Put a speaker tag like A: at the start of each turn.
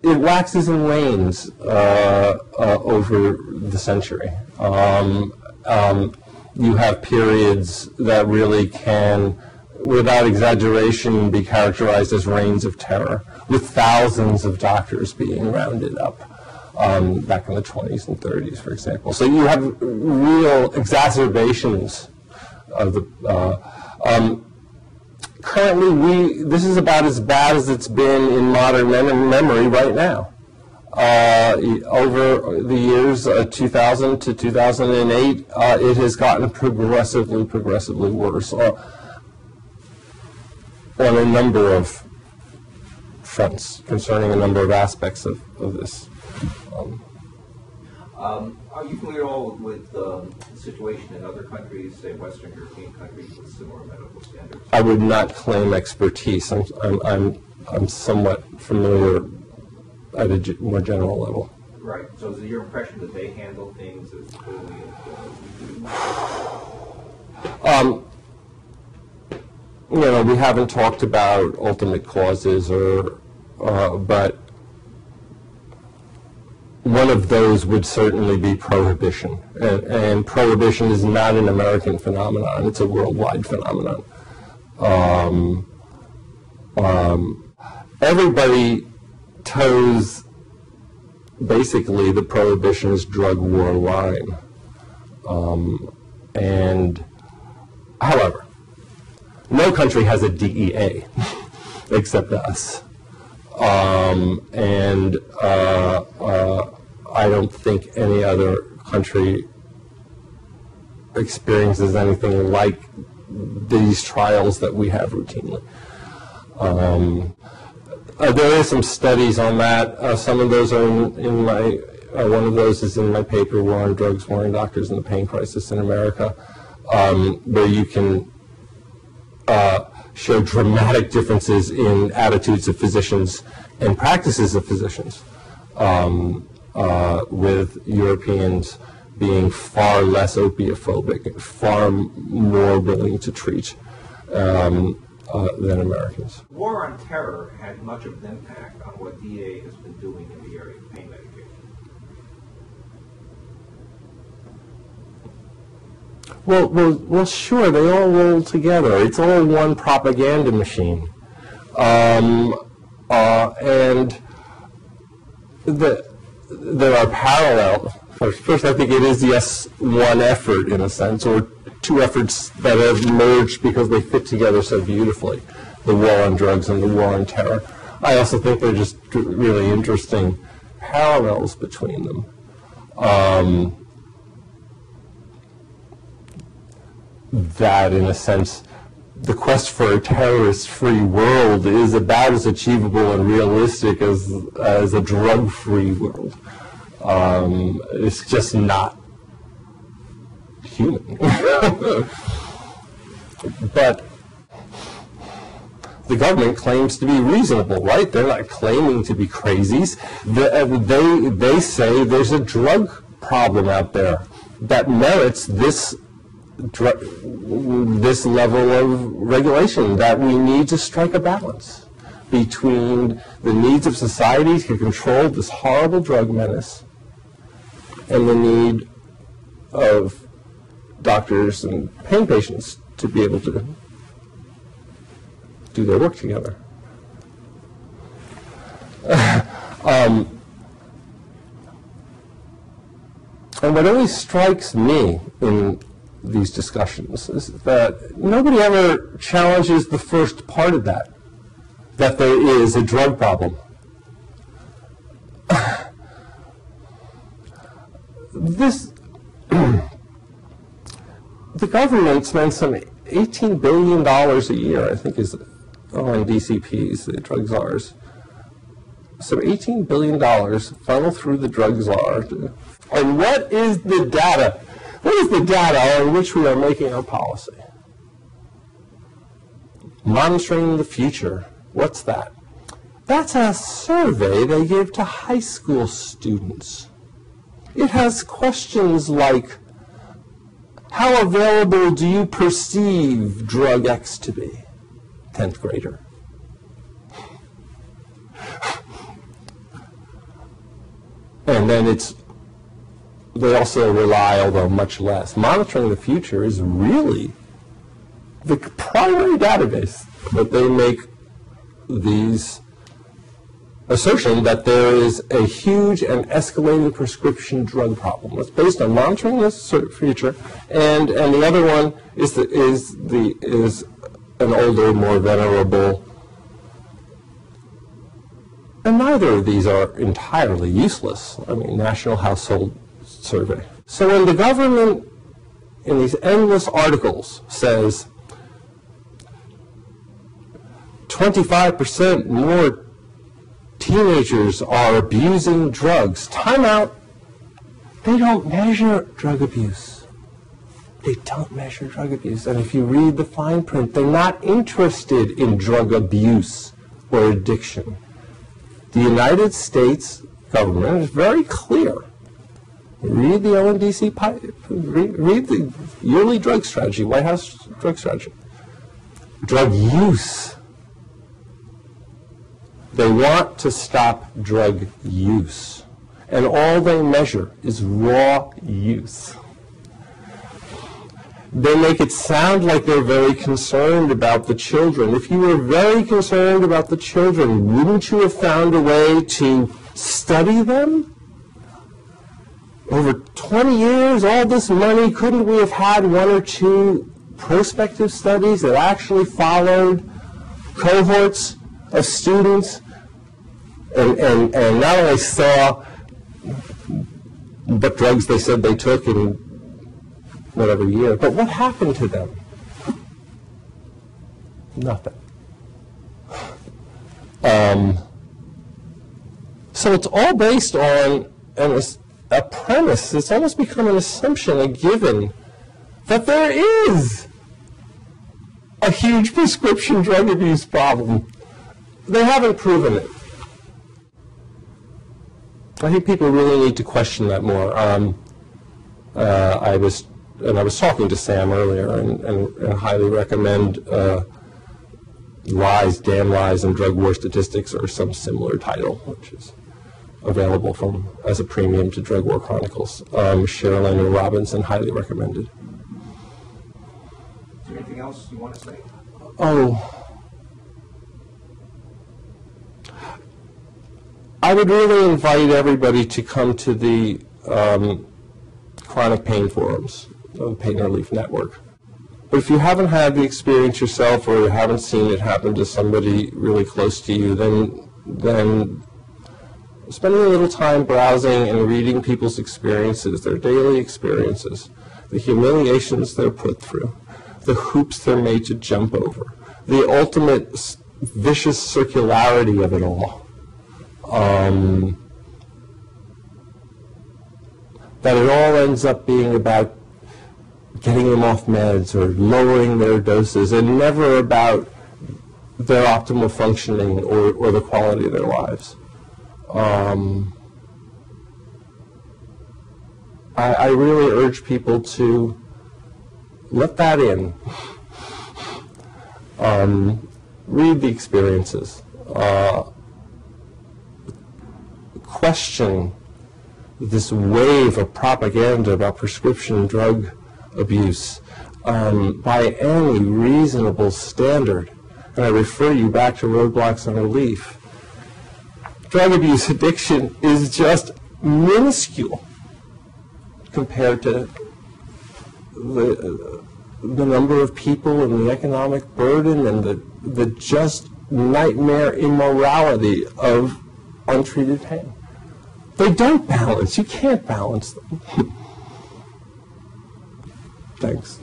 A: it waxes and wanes over the century. You have periods that really can, without exaggeration, be characterized as reigns of terror, with thousands of doctors being rounded up, back in the 20s and 30s, for example. So you have real exacerbations of the... currently, this is about as bad as it's been in modern memory right now. Over the years 2000 to 2008, it has gotten progressively worse on a number of fronts concerning a number of aspects of this.
B: Are you familiar at all with the situation in other countries, say Western European countries, with similar medical standards?
A: I would not claim expertise. I'm somewhat familiar at a more general level.
B: Right. So is it your impression that they handle things as clearly as we do?
A: We haven't talked about ultimate causes, but one of those would certainly be prohibition. And prohibition is not an American phenomenon. It's a worldwide phenomenon. Everybody toes basically the prohibitionist drug war line. However, no country has a DEA except us. I don't think any other country experiences anything like these trials that we have routinely. There are some studies on that. Some of those are in my, one of those is in my paper, War on Drugs, War on Doctors, and the Pain Crisis in America, where you can show dramatic differences in attitudes of physicians and practices of physicians, with Europeans being far less opiophobic, far more willing to treat than Americans.
B: War on terror had much of an impact on what DEA has been doing in the area of pain medication.
A: Well, sure, they all roll together. It's all one propaganda machine. And there are parallel. First, I think it is, yes, one effort in a sense, or two efforts that have merged because they fit together so beautifully, the war on drugs and the war on terror. I also think they're just really interesting parallels between them. That, in a sense, the quest for a terrorist-free world is about as achievable and realistic as a drug-free world. It's just not human. But the government claims to be reasonable, right? They're not claiming to be crazies. They say there's a drug problem out there that merits this level of regulation, that we need to strike a balance between the needs of society to control this horrible drug menace and the need of doctors and pain patients to be able to do their work together. And what always strikes me in these discussions is that nobody ever challenges the first part of that there is a drug problem. The government spends some $18 billion a year, I think, is on DCPs, the drug czars. So $18 billion funnel through the drug czar. And what is the data? What is the data on which we are making our policy? Monitoring the future. What's that? That's a survey they give to high school students. It has questions like, how available do you perceive drug X to be? 10th grader. And then they also rely, although much less. Monitoring the future is really the primary database that they make these assertion that there is a huge and escalating prescription drug problem. It's based on monitoring this future, and the other one is an older, more venerable. And neither of these are entirely useless. I mean, National Household Survey. So when the government, in these endless articles, says 25% more teenagers are abusing drugs, time out. They don't measure drug abuse. They don't measure drug abuse. And if you read the fine print, they're not interested in drug abuse or addiction. The United States government is very clear. Read the ONDC, read the yearly drug strategy, White House drug strategy. Drug use. They want to stop drug use. And all they measure is raw use. They make it sound like they're very concerned about the children. If you were very concerned about the children, wouldn't you have found a way to study them? Over 20 years, all this money, couldn't we have had one or two prospective studies that actually followed cohorts of students and not only saw what drugs they said they took in whatever year, but what happened to them? Nothing. So it's all based on a premise. It's almost become an assumption, a given, that there is a huge prescription drug abuse problem. They haven't proven it. I think people really need to question that more. I was talking to Sam earlier, and highly recommend Lies, Damn Lies, and Drug War Statistics, or some similar title, which is available as a premium to Drug War Chronicles. Sherilyn and Robinson, highly recommended.
B: Is there anything else you want to say?
A: I would really invite everybody to come to the chronic pain forums of the Pain Relief Network. But if you haven't had the experience yourself, or you haven't seen it happen to somebody really close to you, then spending a little time browsing and reading people's experiences, their daily experiences, the humiliations they're put through, the hoops they're made to jump over, the ultimate vicious circularity of it all. That it all ends up being about getting them off meds or lowering their doses, and never about their optimal functioning or the quality of their lives. I really urge people to let that in. Read the experiences. Question this wave of propaganda about prescription drug abuse by any reasonable standard. And I refer you back to Roadblocks on Relief. Drug abuse addiction is just minuscule compared to the number of people and the economic burden and the just nightmare immorality of untreated pain. They don't balance. You can't balance them. Thanks.